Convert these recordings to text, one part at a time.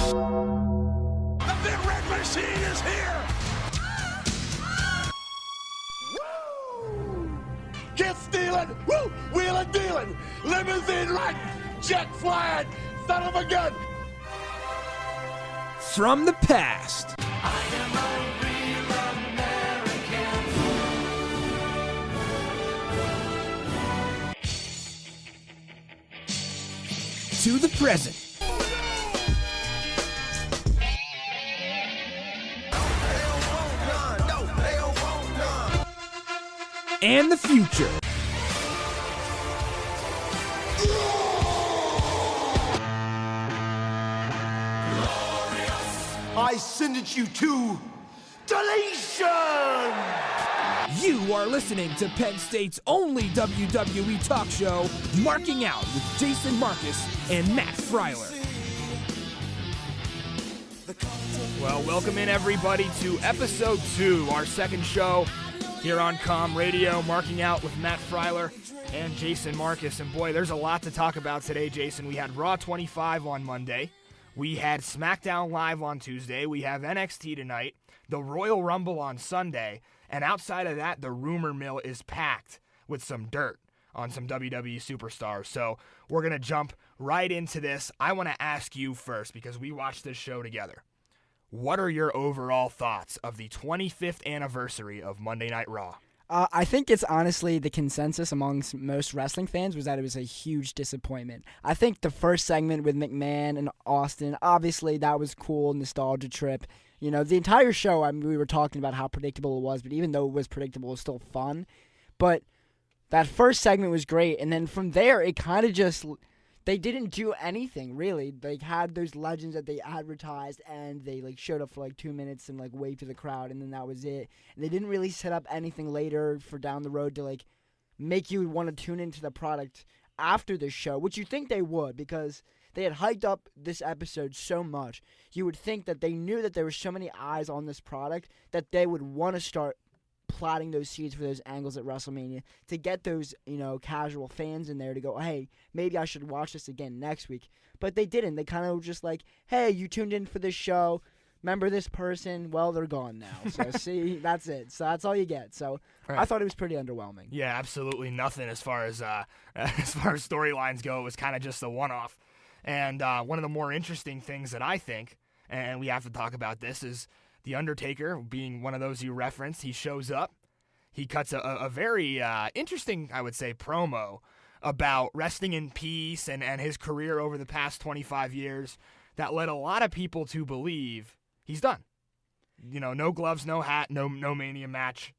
The big red machine is here! Woo! Get stealing, woo! Wheeling dealing, limousine riding, jet flying, son of a gun! From the past. I am a real American. To the present. And the future. I send it you to deletion! You are listening to Penn State's only WWE talk show, Marking Out with Jason Marcus and Matt Freiler. Well, welcome in everybody to episode 2, our second show here on Com Radio, Marking Out with Matt Freiler and Jason Marcus. And boy, there's a lot to talk about today, Jason. We had Raw 25 on Monday. We had SmackDown Live on Tuesday. We have NXT tonight, the Royal Rumble on Sunday. And outside of that, the rumor mill is packed with some dirt on some WWE superstars. So we're going to jump right into this. I want to ask you first, because we watched this show together. What are your overall thoughts of the 25th anniversary of Monday Night Raw? I think it's honestly the consensus amongst most wrestling fans was that it was a huge disappointment. I think the first segment with McMahon and Austin, obviously that was cool, nostalgia trip. You know, the entire show, I mean, we were talking about how predictable it was, but even though it was predictable, it was still fun. But that first segment was great, and then from there, it kind of just... They didn't do anything, really. They had those legends that they advertised, and they showed up for 2 minutes and waved to the crowd, and then that was it. And they didn't really set up anything later for down the road to make you want to tune into the product after the show, which you think they would, because they had hyped up this episode so much. You would think that they knew that there were so many eyes on this product that they would want to start plotting those seeds for those angles at WrestleMania to get those, casual fans in there to go, hey, maybe I should watch this again next week. But they didn't. They kind of just hey, you tuned in for this show. Remember this person? Well, they're gone now. So, see, that's it. So that's all you get. So right. I thought it was pretty underwhelming. Yeah, absolutely nothing as far as storylines go. It was kind of just a one-off. And one of the more interesting things that I think, and we have to talk about this, is The Undertaker, being one of those you referenced. He shows up. He cuts a very interesting, I would say, promo about resting in peace and his career over the past 25 years that led a lot of people to believe he's done. No gloves, no hat, no Mania match.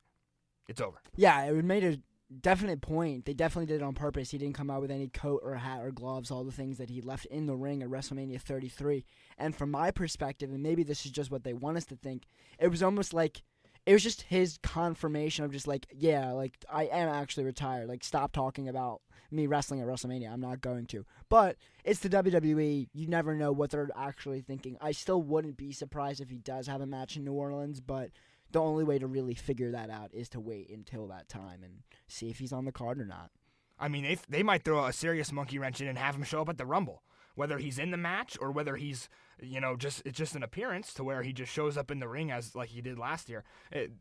It's over. Yeah, it made a definite point. They definitely did it on purpose. He didn't come out with any coat or hat or gloves, all the things that he left in the ring at WrestleMania 33. And from my perspective, and maybe this is just what they want us to think, it was almost it was just his confirmation of just I am actually retired. Stop talking about me wrestling at WrestleMania. I'm not going to. But it's the WWE. You never know what they're actually thinking. I still wouldn't be surprised if he does have a match in New Orleans, but the only way to really figure that out is to wait until that time and see if he's on the card or not. I mean, they might throw a serious monkey wrench in and have him show up at the Rumble. Whether he's in the match or whether he's, it's just an appearance to where he just shows up in the ring as like he did last year.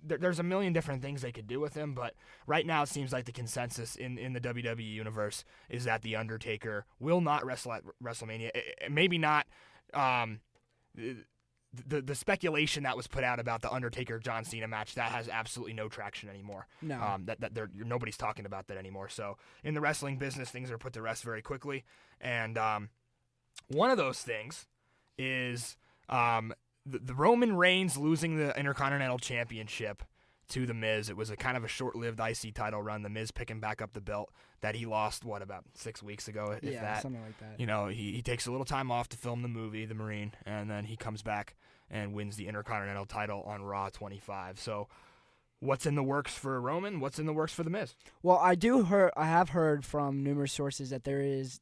There's a million different things they could do with him, but right now it seems like the consensus in the WWE universe is that The Undertaker will not wrestle at WrestleMania. Maybe not the speculation that was put out about the Undertaker-John Cena match, that has absolutely no traction anymore. No. Nobody's talking about that anymore. So in the wrestling business, things are put to rest very quickly. And one of those things is the Roman Reigns losing the Intercontinental Championship to The Miz. It was a kind of a short-lived IC title run. The Miz picking back up the belt that he lost, about 6 weeks ago, if that. Something like that. He takes a little time off to film the movie, The Marine, and then he comes back and wins the Intercontinental title on Raw 25. So what's in the works for Roman? What's in the works for The Miz? Well, I have heard from numerous sources that there is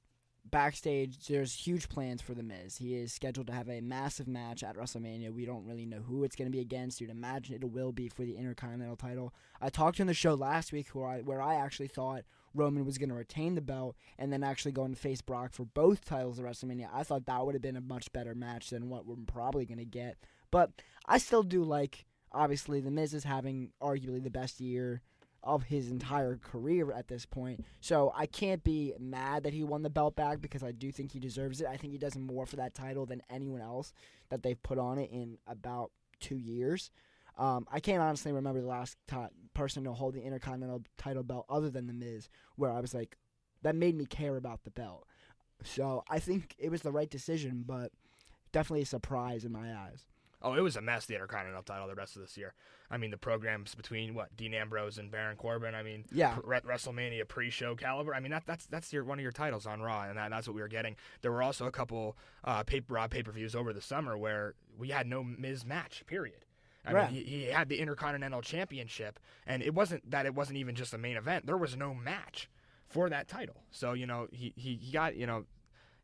backstage, there's huge plans for The Miz. He is scheduled to have a massive match at WrestleMania. We don't really know who it's going to be against. You'd imagine it will be for the Intercontinental title. I talked on the show last week where I actually thought Roman was going to retain the belt and then actually go and face Brock for both titles at WrestleMania. I thought that would have been a much better match than what we're probably going to get. But I still do like, obviously, The Miz is having arguably the best year of his entire career at this point. So I can't be mad that he won the belt back because I do think he deserves it. I think he does more for that title than anyone else that they've put on it in about 2 years. I can't honestly remember the last person to hold the Intercontinental title belt other than The Miz, where I was like, that made me care about the belt. So I think it was the right decision, but definitely a surprise in my eyes. Oh, it was a mess, the Intercontinental title the rest of this year. I mean, the programs between, Dean Ambrose and Baron Corbin, I mean, yeah. WrestleMania pre-show caliber. I mean, that's one of your titles on Raw, and that's what we were getting. There were also a couple Raw pay-per-views over the summer where we had no Miz match, period. I mean, he had the Intercontinental Championship, and it wasn't even just a main event. There was no match for that title. So, he got,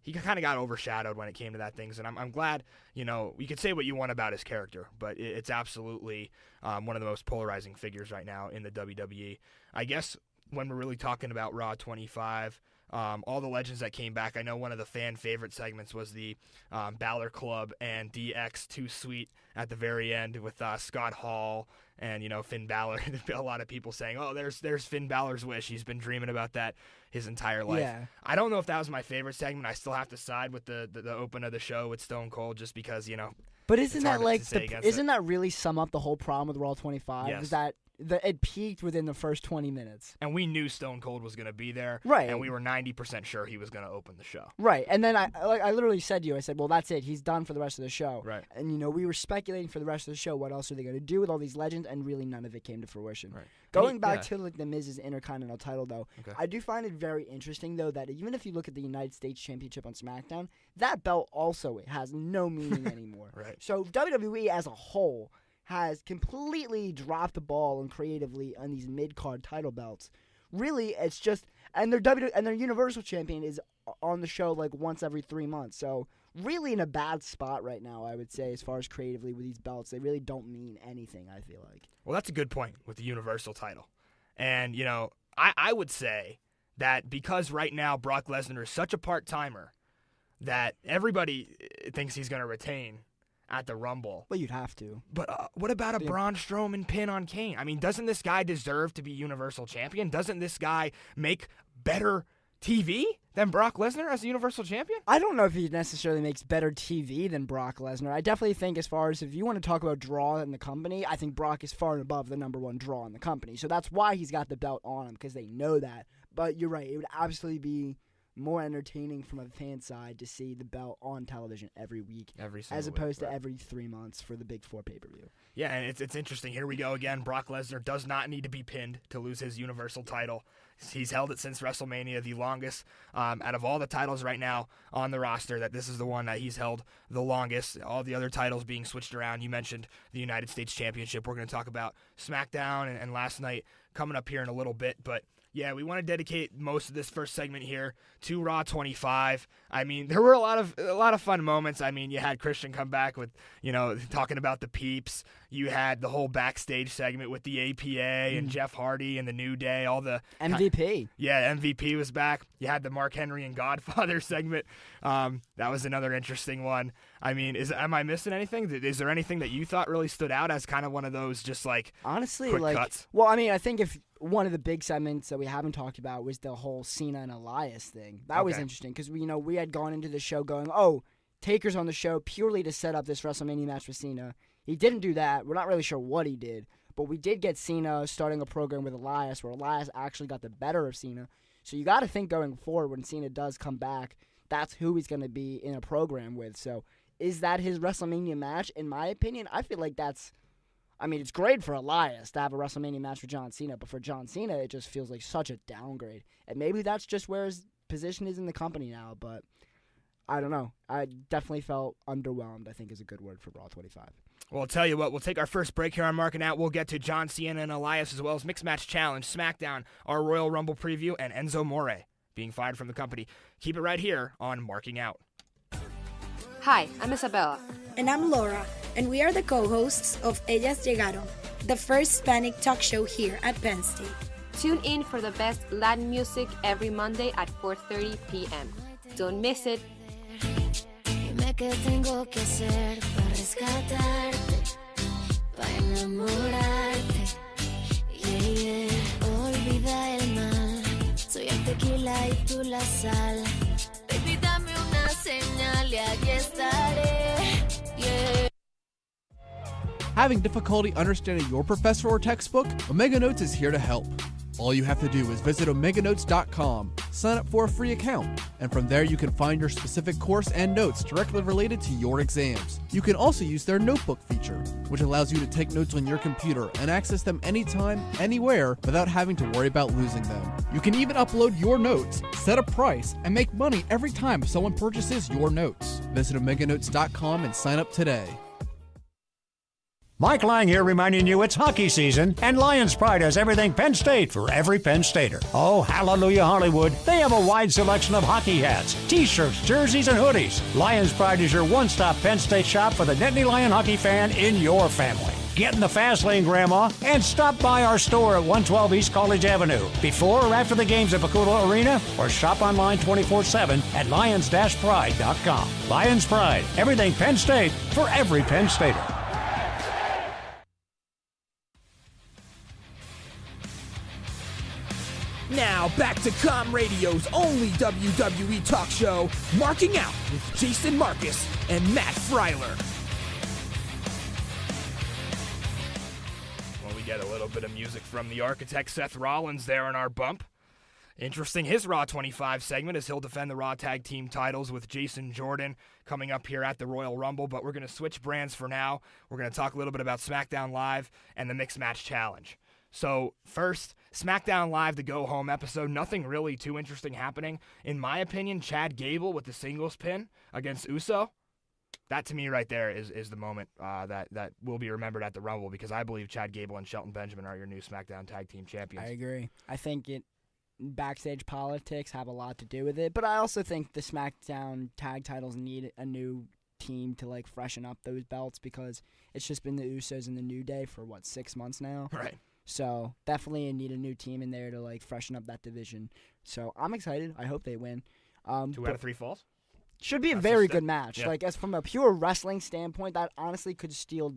he kind of got overshadowed when it came to that things, and I'm glad, you could say what you want about his character, but it's absolutely one of the most polarizing figures right now in the WWE. I guess when we're really talking about Raw 25, all the legends that came back, I know one of the fan favorite segments was the Balor Club and DX Too Sweet at the very end with Scott Hall and Finn Balor. A lot of people saying, "Oh, there's Finn Balor's wish. He's been dreaming about that his entire life." Yeah. I don't know if that was my favorite segment. I still have to side with the open of the show with Stone Cold just because But isn't that that really sum up the whole problem with Raw 25? Yes. Is that it peaked within the first 20 minutes. And we knew Stone Cold was going to be there. Right. And we were 90% sure he was going to open the show. Right. And then I literally said to you, I said, well, that's it. He's done for the rest of the show. Right. And, we were speculating for the rest of the show what else are they going to do with all these legends, and really none of it came to fruition. Right. Going back to The Miz's Intercontinental title, though, okay. I do find it very interesting, though, that even if you look at the United States Championship on SmackDown, that belt also has no meaning anymore. Right. So WWE as a whole has completely dropped the ball and creatively on these mid-card title belts. Really, it's just and their Universal Champion is on the show like once every 3 months. So really in a bad spot right now, I would say, as far as creatively with these belts. They really don't mean anything, I feel like. Well, that's a good point with the Universal title. And, I would say that because right now Brock Lesnar is such a part-timer that everybody thinks he's going to retain at the Rumble. Well, you'd have to. But what about a Braun Strowman pin on Kane? I mean, doesn't this guy deserve to be Universal Champion? Doesn't this guy make better TV than Brock Lesnar as a Universal Champion? I don't know if he necessarily makes better TV than Brock Lesnar. I definitely think as far as if you want to talk about draw in the company, I think Brock is far and above the number one draw in the company. So that's why he's got the belt on him, because they know that. But you're right. It would absolutely be more entertaining from a fan side to see the belt on television every week, as opposed to every 3 months for the Big Four pay-per-view. Yeah, and it's interesting. Here we go again. Brock Lesnar does not need to be pinned to lose his Universal title. He's held it since WrestleMania, the longest out of all the titles right now on the roster. That this is the one that he's held the longest. All the other titles being switched around. You mentioned the United States Championship. We're going to talk about SmackDown and last night coming up here in a little bit, but yeah, we want to dedicate most of this first segment here to Raw 25. I mean, there were a lot of fun moments. I mean, you had Christian come back with, talking about the peeps. You had the whole backstage segment with the APA and Jeff Hardy and the New Day, all the MVP. Yeah, MVP was back. You had the Mark Henry and Godfather segment. That was another interesting one. I mean, am I missing anything? Is there anything that you thought really stood out as kind of one of those just like honestly quick cuts? Well, I mean, I think if one of the big segments that we haven't talked about was the whole Cena and Elias thing. That was interesting because we had gone into the show going, oh, Taker's on the show purely to set up this WrestleMania match with Cena. He didn't do that. We're not really sure what he did, but we did get Cena starting a program with Elias where Elias actually got the better of Cena. So you got to think going forward when Cena does come back, that's who he's going to be in a program with. So is that his WrestleMania match? In my opinion, I feel like it's great for Elias to have a WrestleMania match with John Cena, but for John Cena, it just feels like such a downgrade. And maybe that's just where his position is in the company now, but I don't know. I definitely felt underwhelmed, I think is a good word for Raw 25. Well, I'll tell you what, we'll take our first break here on Marking Out. We'll get to John Cena and Elias as well as Mixed Match Challenge, SmackDown, our Royal Rumble preview, and Enzo Amore being fired from the company. Keep it right here on Marking Out. Hi, I'm Isabella. And I'm Laura, and we are the co-hosts of Ellas Llegaron, the first Hispanic talk show here at Penn State. Tune in for the best Latin music every Monday at 4:30 p.m. Don't miss it. Dime qué tengo que hacer para rescatarte, para enamorarte. Yeah, yeah. Olvida el mal. Soy el tequila y tú la sal. Baby, dame una señal y aquí estaré. Yeah. Having difficulty understanding your professor or textbook? Omega Notes is here to help. All you have to do is visit OmegaNotes.com, sign up for a free account, and from there you can find your specific course and notes directly related to your exams. You can also use their notebook feature, which allows you to take notes on your computer and access them anytime, anywhere, without having to worry about losing them. You can even upload your notes, set a price, and make money every time someone purchases your notes. Visit OmegaNotes.com and sign up today. Mike Lang here reminding you it's hockey season, and Lions Pride has everything Penn State for every Penn Stater. Oh, hallelujah, Hollywood. They have a wide selection of hockey hats, t-shirts, jerseys, and hoodies. Lions Pride is your one-stop Penn State shop for the Nittany Lion hockey fan in your family. Get in the fast lane, Grandma, and stop by our store at 112 East College Avenue before or after the games at Bakuto Arena, or shop online 24/7 at lions-pride.com. Lions Pride, everything Penn State for every Penn Stater. Now, back to Com Radio's only WWE talk show, Marking Out with Jason Marcus and Matt Freiler. Well, we get a little bit of music from the architect Seth Rollins there in our bump. Interesting, his Raw 25 segment as he'll defend the Raw Tag Team titles with Jason Jordan coming up here at the Royal Rumble, but we're going to switch brands for now. We're going to talk a little bit about SmackDown Live and the Mixed Match Challenge. So first, SmackDown Live, the go-home episode, nothing really too interesting happening. In my opinion, Chad Gable with the singles pin against Uso, that to me right there is the moment that will be remembered at the Rumble, because I believe Chad Gable and Shelton Benjamin are your new SmackDown Tag Team Champions. I agree. I think backstage politics have a lot to do with it, but I also think the SmackDown tag titles need a new team to like freshen up those belts, because it's just been the Usos and the New Day for 6 months now. Right. So definitely need a new team in there to like freshen up that division. So I'm excited. I hope they win. 2 out of 3 falls? Should be a very good match. Yeah. Like, as from a pure wrestling standpoint, that honestly could steal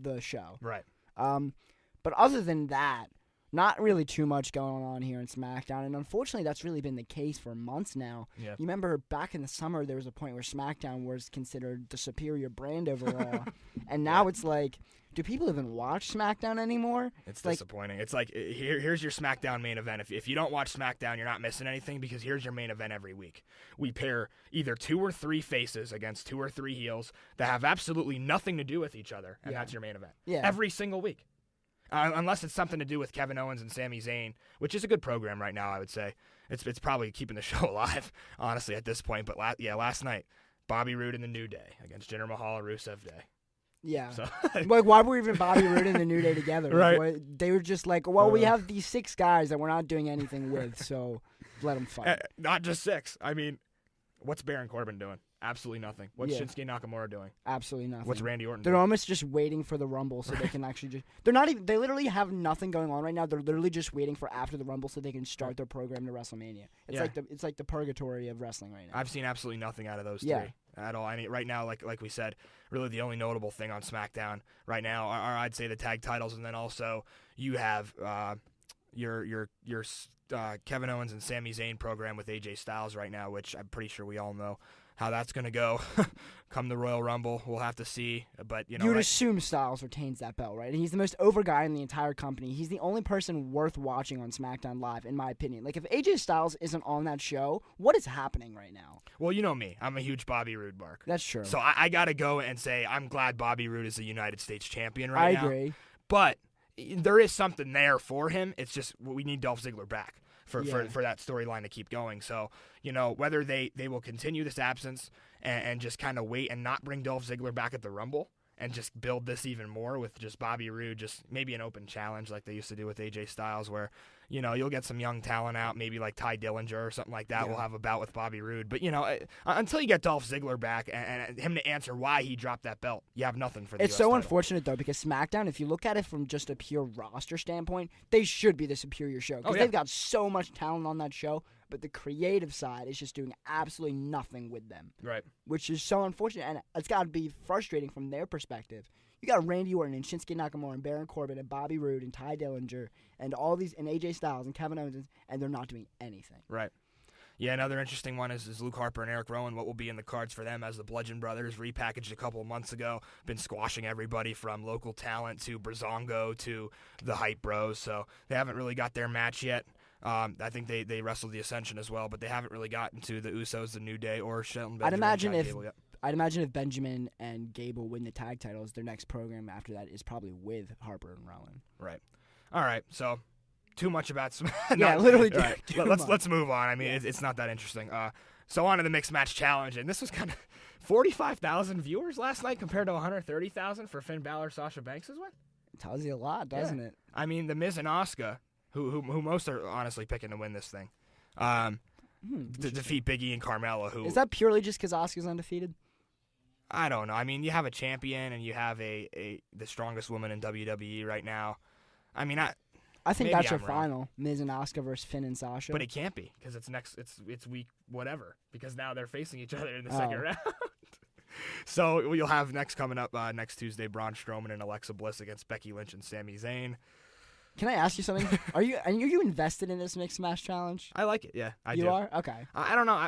the show. Right. But other than that, not really too much going on here in SmackDown, and unfortunately that's really been the case for months now. Yeah. You remember back in the summer there was a point where SmackDown was considered the superior brand overall, and now it's like, do people even watch SmackDown anymore? It's disappointing. It's like, here's your SmackDown main event. If you don't watch SmackDown, you're not missing anything, because here's your main event every week. We pair either 2 or 3 faces against 2 or 3 heels that have absolutely nothing to do with each other, and that's your main event. Yeah. Every single week. Unless it's something to do with Kevin Owens and Sami Zayn, which is a good program right now, I would say. It's probably keeping the show alive, honestly, at this point. But last night, Bobby Roode and the New Day against Jinder Mahal and Rusev Day. Yeah. So like, why were even Bobby Roode and the New Day together? Right. Like, they were just like, well, we have these 6 guys that we're not doing anything with, so let them fight. Not just 6. I mean, what's Baron Corbin doing? Absolutely nothing. What's Shinsuke Nakamura doing? Absolutely nothing. What's Randy Orton They're doing? almost just waiting for the Rumble so they can actually just... They literally have nothing going on right now. They're literally just waiting for after the Rumble so they can start their program to WrestleMania. It's like the purgatory of wrestling right now. I've seen absolutely nothing out of those 3 at all. I mean, right now, like we said, really the only notable thing on SmackDown right now are I'd say the tag titles, and then also you have your Kevin Owens and Sami Zayn program with AJ Styles right now, which I'm pretty sure we all know how that's going to go come the Royal Rumble. We'll have to see. But, you know, you'd assume Styles retains that belt, right? And he's the most over guy in the entire company. He's the only person worth watching on SmackDown Live, in my opinion. Like, if AJ Styles isn't on that show, what is happening right now? Well, you know me. I'm a huge Bobby Roode mark. That's true. So I got to go and say I'm glad Bobby Roode is the United States champion right now. I agree. But there is something there for him. It's just we need Dolph Ziggler back for that storyline to keep going. So, you know, whether they will continue this absence and just kind of wait and not bring Dolph Ziggler back at the Rumble and just build this even more with just Bobby Roode, just maybe an open challenge like they used to do with AJ Styles, where, you'll get some young talent out, maybe like Ty Dillinger or something like that. Yeah. We'll have a bout with Bobby Roode. But, until you get Dolph Ziggler back and him to answer why he dropped that belt, you have nothing for the It's US so title. unfortunate, though, because SmackDown, if you look at it from just a pure roster standpoint, they should be the superior show. Because they've got so much talent on that show, but the creative side is just doing absolutely nothing with them. Right. Which is so unfortunate, and it's got to be frustrating from their perspective. You got Randy Orton and Shinsuke Nakamura and Baron Corbin and Bobby Roode and Ty Dillinger and all these, and AJ Styles and Kevin Owens, and they're not doing anything. Right. Yeah, another interesting one is Luke Harper and Eric Rowan. What will be in the cards for them as the Bludgeon Brothers, repackaged a couple of months ago, been squashing everybody from local talent to Brazongo to the Hype Bros. So they haven't really got their match yet. I think they wrestled the Ascension as well, but they haven't really gotten to the Usos, the New Day, or Shelton Benjamin. I'd imagine if Benjamin and Gable win the tag titles, their next program after that is probably with Harper and Rowan. Right. All right. So too much about literally. Right. Let's move on. I mean, it's not that interesting. So on to the mixed match challenge, and this was kind of 45,000 viewers last night compared to 130,000 for Finn Balor, Sasha Banks' win. It tells you a lot, doesn't it? I mean, the Miz and Asuka, who most are honestly picking to win this thing, to defeat Big E and Carmella. Who is that purely just because Asuka's undefeated? I don't know. I mean, you have a champion and you have the strongest woman in WWE right now. I mean, I think maybe that's your I'm wrong. final. Miz and Asuka versus Finn and Sasha. But it can't be because it's week whatever because now they're facing each other in the second round. So you'll have coming up next Tuesday, Braun Strowman and Alexa Bliss against Becky Lynch and Sami Zayn. Can I ask you something? Are you invested in this mixed match challenge? I like it. Yeah, I do. You are? Okay. I don't know.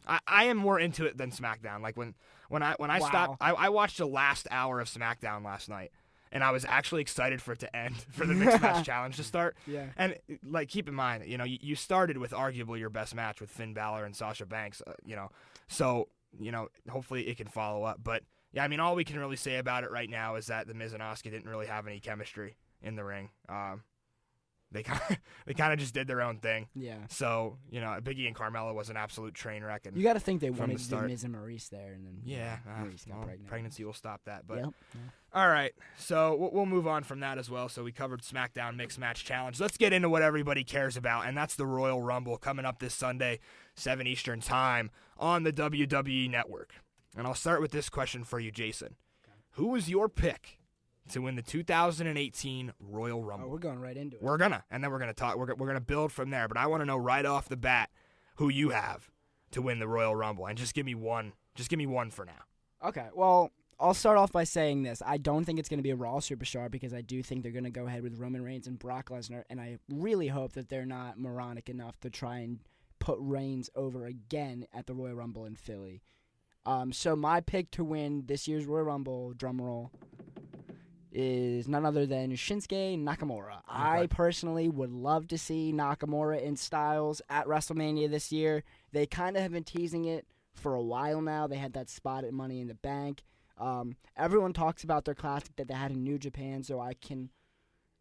I am more into it than SmackDown. Like when I stopped, I watched the last hour of SmackDown last night, and I was actually excited for it to end, for the mixed match challenge to start. Yeah. And like, keep in mind, you started with arguably your best match with Finn Balor and Sasha Banks. So hopefully it can follow up. But yeah, I mean, all we can really say about it right now is that the Miz and Asuka didn't really have any chemistry in the ring. They kind of just did their own thing. Yeah. So, Big E and Carmella was an absolute train wreck. And you got to think they from wanted the to start. do Miz and Maurice there, and then Maurice got pregnant. Pregnancy will stop that. But Yep. All right, so we'll move on from that as well. So we covered SmackDown Mixed Match Challenge. Let's get into what everybody cares about, and that's the Royal Rumble coming up this Sunday, 7 Eastern Time on the WWE Network. And I'll start with this question for you, Jason. Okay. Who was your pick to win the 2018 Royal Rumble? Oh, we're going right into it. We're gonna, and then we're gonna talk. We're gonna build from there. But I want to know right off the bat who you have to win the Royal Rumble, and just give me one. Just give me one for now. Okay. Well, I'll start off by saying this. I don't think it's going to be a Raw superstar because I do think they're going to go ahead with Roman Reigns and Brock Lesnar, and I really hope that they're not moronic enough to try and put Reigns over again at the Royal Rumble in Philly. So my pick to win this year's Royal Rumble, drumroll, is none other than Shinsuke Nakamura. Okay. I personally would love to see Nakamura and Styles at WrestleMania this year. They kind of have been teasing it for a while now. They had that spot at Money in the Bank. Everyone talks about their classic that they had in New Japan, so I can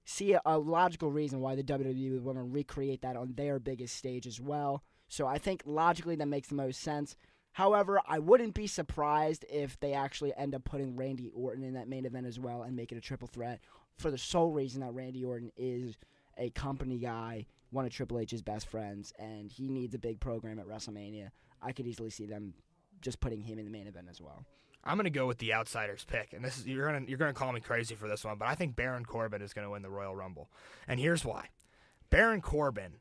see a logical reason why the WWE would want to recreate that on their biggest stage as well. So I think logically that makes the most sense. However, I wouldn't be surprised if they actually end up putting Randy Orton in that main event as well and make it a triple threat for the sole reason that Randy Orton is a company guy, one of Triple H's best friends, and he needs a big program at WrestleMania. I could easily see them just putting him in the main event as well. I'm gonna go with the outsider's pick, and this is you're gonna call me crazy for this one, but I think Baron Corbin is gonna win the Royal Rumble, and here's why. Baron Corbin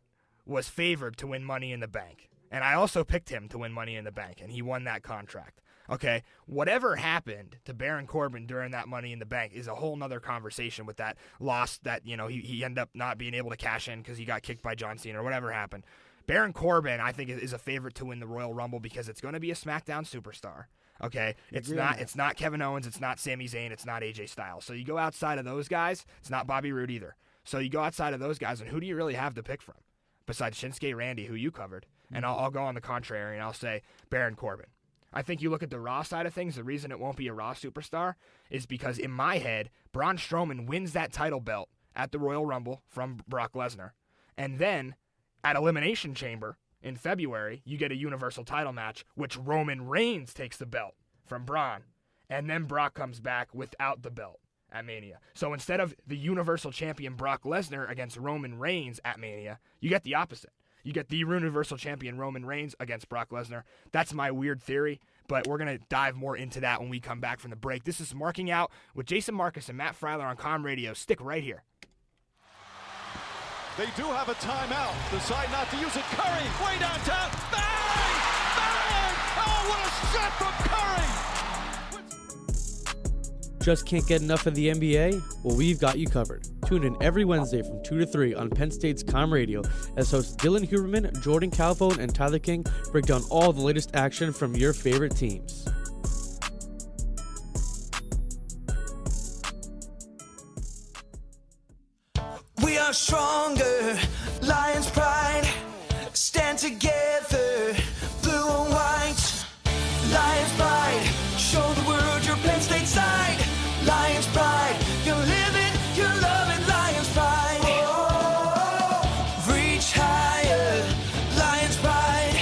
was favored to win Money in the Bank, and I also picked him to win Money in the Bank, and he won that contract. Okay, whatever happened to Baron Corbin during that Money in the Bank is a whole nother conversation with that loss that he ended up not being able to cash in because he got kicked by John Cena or whatever happened. Baron Corbin, I think, is a favorite to win the Royal Rumble because it's going to be a SmackDown superstar. Okay, it's not Kevin Owens, it's not Sami Zayn, it's not AJ Styles. So you go outside of those guys, it's not Bobby Roode either. So you go outside of those guys, and who do you really have to pick from besides Shinsuke Randy, who you covered? And I'll go on the contrary, and I'll say Baron Corbin. I think you look at the Raw side of things, the reason it won't be a Raw superstar is because in my head, Braun Strowman wins that title belt at the Royal Rumble from Brock Lesnar, and then at Elimination Chamber in February, you get a Universal title match, which Roman Reigns takes the belt from Braun, and then Brock comes back without the belt at Mania. So instead of the Universal Champion Brock Lesnar against Roman Reigns at Mania, you get the opposite. You get the Universal Champion Roman Reigns against Brock Lesnar. That's my weird theory, but we're going to dive more into that when we come back from the break. This is Marking Out with Jason Marcus and Matt Freiler on Com Radio. Stick right here. They do have a timeout. Decide not to use it. Curry, way downtown. Bang! Bang! Oh, what a shot from Curry! Just can't get enough of the NBA? Well, we've got you covered. Tune in every Wednesday from 2 to 3 on Penn State's Com Radio as hosts Dylan Huberman, Jordan Calvoin, and Tyler King break down all the latest action from your favorite teams. We are stronger, Lions pride, stand together, blue and white. Lions pride, show the world your Penn State side. Lions pride, you live it, you love it, Lions pride. Oh, reach higher, Lions pride,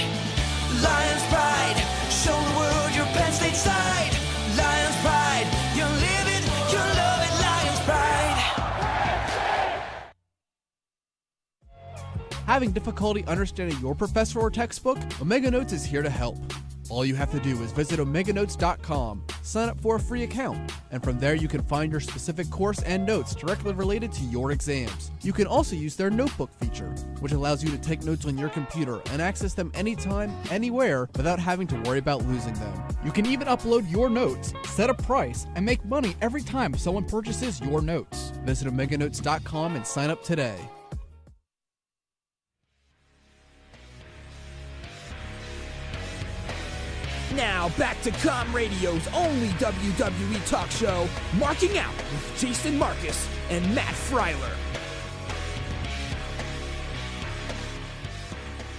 show the world your Penn State side. Lions pride, you live it, you love it, Lions pride. Having difficulty understanding your professor or textbook? Omega Notes is here to help. All you have to do is visit OmegaNotes.com, sign up for a free account, and from there you can find your specific course and notes directly related to your exams. You can also use their notebook feature, which allows you to take notes on your computer and access them anytime, anywhere, without having to worry about losing them. You can even upload your notes, set a price, and make money every time someone purchases your notes. Visit OmegaNotes.com and sign up today. Now, back to Com Radio's only WWE talk show, Marking Out with Jason Marcus and Matt Freiler.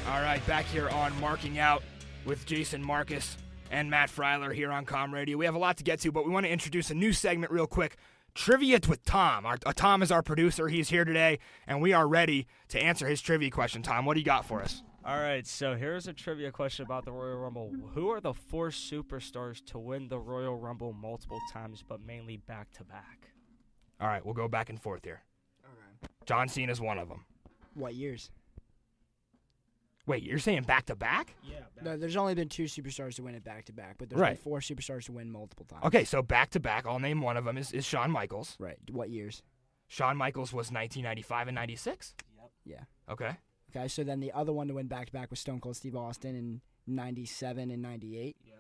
All right, back here on Marking Out with Jason Marcus and Matt Freiler here on Com Radio. We have a lot to get to, but we want to introduce a new segment real quick. Trivia with Tom. Tom is our producer. He's here today, and we are ready to answer his trivia question. Tom, what do you got for us? All right, so here's a trivia question about the Royal Rumble. Who are the 4 superstars to win the Royal Rumble multiple times, but mainly back-to-back? All right, we'll go back and forth here. Okay. John Cena's one of them. What years? Wait, you're saying back-to-back? Yeah. No, there's only been 2 superstars to win it back-to-back, but there's been 4 superstars to win multiple times. Okay, so back-to-back, I'll name one of them is Shawn Michaels. Right. What years? Shawn Michaels was 1995 and 96? Yep. Yeah. Okay. Okay, so then the other one to win back-to-back was Stone Cold Steve Austin in 97 and 98. Yeah.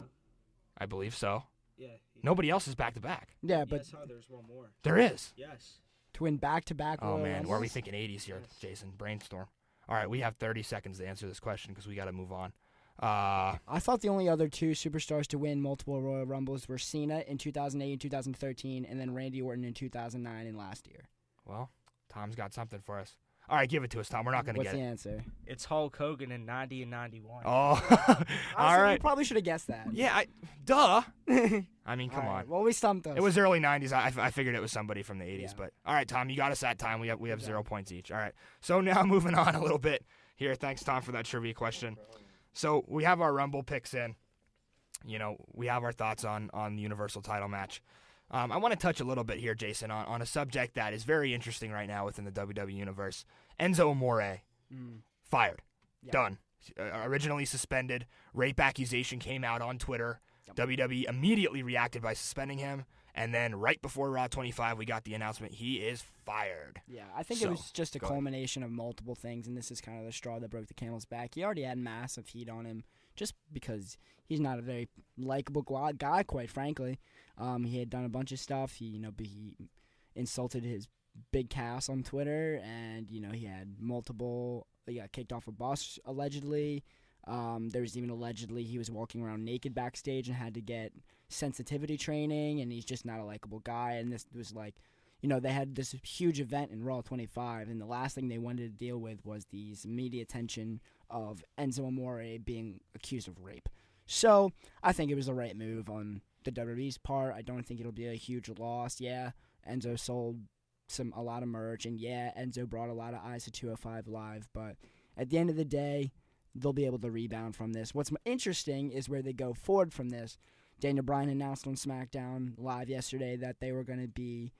I believe so. Yeah. Nobody else is back-to-back. Yeah, but yes, there's one more. There is? Yes. To win back-to-back Oh, Royal man. Rumbles? Where are we thinking 80s here, Jason? Brainstorm. All right, we have 30 seconds to answer this question because we got to move on. I thought the only other 2 superstars to win multiple Royal Rumbles were Cena in 2008 and 2013, and then Randy Orton in 2009 and last year. Well, Tom's got something for us. All right, give it to us, Tom. We're not going to get it. What's the answer? It's Hulk Hogan in 90 and 91. Oh, all right. You probably should have guessed that. Yeah, duh. I mean, come on. Well, we stumped us. It was early 90s. I figured it was somebody from the 80s. But all right, Tom, you got us that time. We have 0 points each. All right. So now moving on a little bit here. Thanks, Tom, for that trivia question. So we have our Rumble picks in. You know, we have our thoughts on the Universal title match. I want to touch a little bit here, Jason, on a subject that is very interesting right now within the WWE Universe. Enzo Amore, fired. Yeah. Done. Originally suspended. Rape accusation came out on Twitter. Yep. WWE immediately reacted by suspending him. And then right before Raw 25, we got the announcement he is fired. Yeah, I think it was just a culmination of multiple things, and this is kind of the straw that broke the camel's back. He already had massive heat on him just because he's not a very likable guy, quite frankly. He had done a bunch of stuff. He insulted his big cast on Twitter, and he had multiple. He got kicked off a bus allegedly. There was even allegedly he was walking around naked backstage and had to get sensitivity training, and he's just not a likable guy. And this was they had this huge event in Raw 25, and the last thing they wanted to deal with was these media attention of Enzo Amore being accused of rape. So I think it was the right move on the WWE's part. I don't think it'll be a huge loss. Yeah, Enzo sold a lot of merch, and yeah, Enzo brought a lot of eyes to 205 Live, but at the end of the day, they'll be able to rebound from this. What's interesting is where they go forward from this. Daniel Bryan announced on SmackDown Live yesterday that they were going to be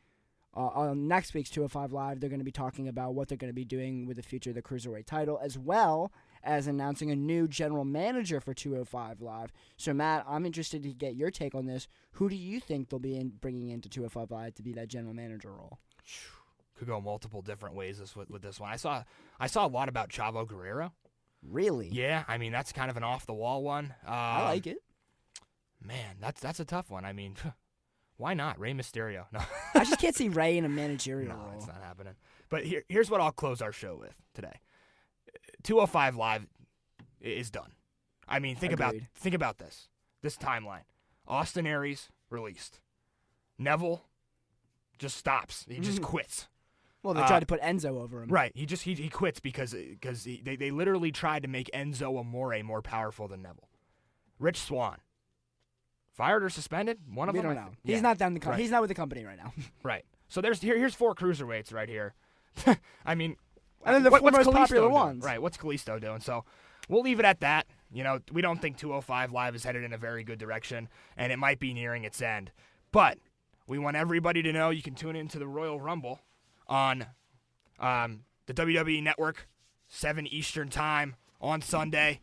On next week's 205 Live, they're going to be talking about what they're going to be doing with the future of the Cruiserweight title, as well as announcing a new general manager for 205 Live. So, Matt, I'm interested to get your take on this. Who do you think they'll be bringing into 205 Live to be that general manager role? Could go multiple different ways with this one. I saw a lot about Chavo Guerrero. Really? Yeah, I mean, that's kind of an off-the-wall one. I like it. Man, that's a tough one. I mean, why not? Rey Mysterio. No. I just can't see Rey in a managerial role. No, it's not happening. But here's what I'll close our show with today. 205 Live is done. I mean, think about this timeline. Austin Aries released. Neville just stops. He just quits. Well, they tried to put Enzo over him. Right. He quits because they literally tried to make Enzo Amore more powerful than Neville. Rich Swann. Fired or suspended? One of them? We don't know. He's not down the right. He's not with the company right now. Right. So here's 4 cruiserweights right here. I mean, and then the 4 most popular ones. Right. What's Kalisto doing? So we'll leave it at that. You know, we don't think 205 Live is headed in a very good direction, and it might be nearing its end. But we want everybody to know you can tune into the Royal Rumble on the WWE Network, 7 Eastern Time on Sunday.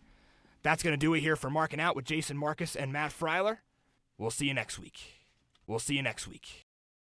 That's going to do it here for Marking Out with Jason Marcus and Matt Freiler. We'll see you next week.